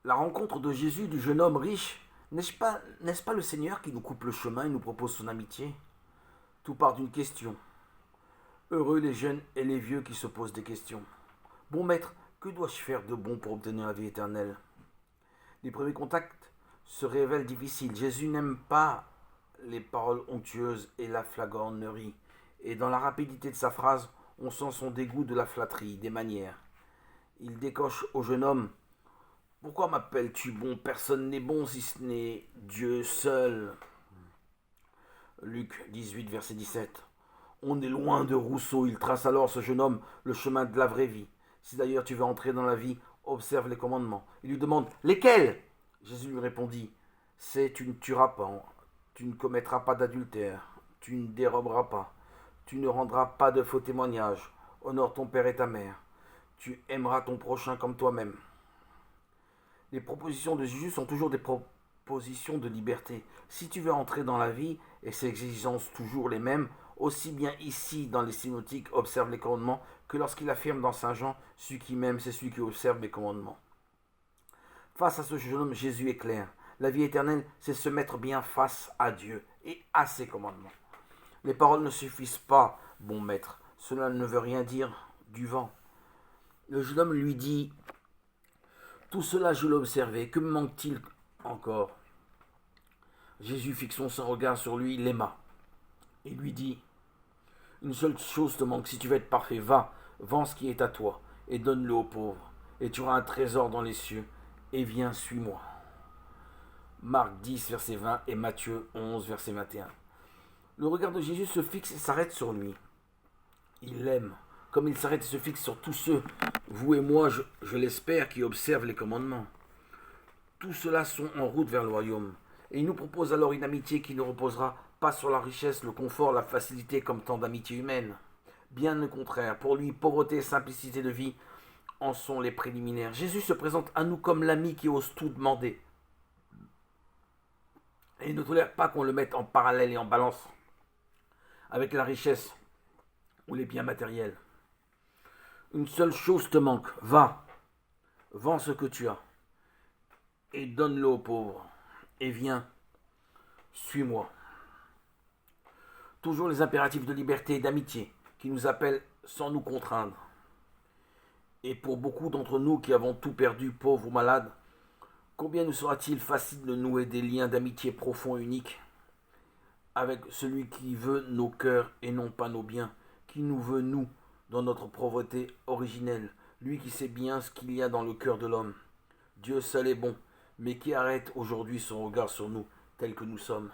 La rencontre de Jésus et du jeune homme riche, n'est-ce pas le Seigneur qui nous coupe le chemin et nous propose son amitié? Tout part d'une question. Heureux les jeunes et les vieux qui se posent des questions. Bon maître, que dois-je faire de bon pour obtenir la vie éternelle? Les premiers contacts se révèlent difficiles. Jésus n'aime pas les paroles onctueuses et la flagornerie. Et dans la rapidité de sa phrase, on sent son dégoût de la flatterie, des manières. Il décoche au jeune homme: pourquoi m'appelles-tu bon? Personne n'est bon si ce n'est Dieu seul. Luc 18, verset 17. On est loin de Rousseau. Il trace alors, ce jeune homme, le chemin de la vraie vie. Si d'ailleurs tu veux entrer dans la vie, observe les commandements. Il lui demande: lesquels? Jésus lui répondit: c'est tu ne tueras pas, tu ne commettras pas d'adultère, tu ne déroberas pas, tu ne rendras pas de faux témoignages, honore ton père et ta mère, tu aimeras ton prochain comme toi-même. Les propositions de Jésus sont toujours des propositions de liberté. Si tu veux entrer dans la vie, et ses exigences toujours les mêmes, aussi bien ici dans les synoptiques observe les commandements que lorsqu'il affirme dans Saint Jean: celui qui m'aime, c'est celui qui observe mes commandements. Face à ce jeune homme, Jésus est clair. La vie éternelle, c'est se mettre bien face à Dieu et à ses commandements. Les paroles ne suffisent pas, bon maître. Cela ne veut rien dire du vent. Le jeune homme lui dit: tout cela je l'ai observé, que me manque-t-il encore? Jésus, fixant son regard sur lui, l'aima et lui dit: une seule chose te manque, si tu veux être parfait, va, vends ce qui est à toi et donne-le aux pauvres, et tu auras un trésor dans les cieux, et viens, suis-moi. Marc 10, verset 20 et Matthieu 11, verset 21. Le regard de Jésus se fixe et s'arrête sur lui. Il l'aime, comme il s'arrête et se fixe sur tous ceux, vous et moi, je l'espère, qui observent les commandements. Tous ceux-là sont en route vers le royaume. Et il nous propose alors une amitié qui ne reposera pas sur la richesse, le confort, la facilité comme tant d'amitiés humaines. Bien au contraire, pour lui, pauvreté et simplicité de vie en sont les préliminaires. Jésus se présente à nous comme l'ami qui ose tout demander. Et il ne tolère pas qu'on le mette en parallèle et en balance avec la richesse ou les biens matériels. Une seule chose te manque, va, vends ce que tu as et donne-le aux pauvres, et viens, suis-moi. Toujours les impératifs de liberté et d'amitié qui nous appellent sans nous contraindre. Et pour beaucoup d'entre nous qui avons tout perdu, pauvres ou malades, combien nous sera-t-il facile de nouer des liens d'amitié profonds et uniques avec celui qui veut nos cœurs et non pas nos biens, qui nous veut nous dans notre pauvreté originelle, lui qui sait bien ce qu'il y a dans le cœur de l'homme. Dieu seul est bon, mais qui arrête aujourd'hui son regard sur nous tels que nous sommes.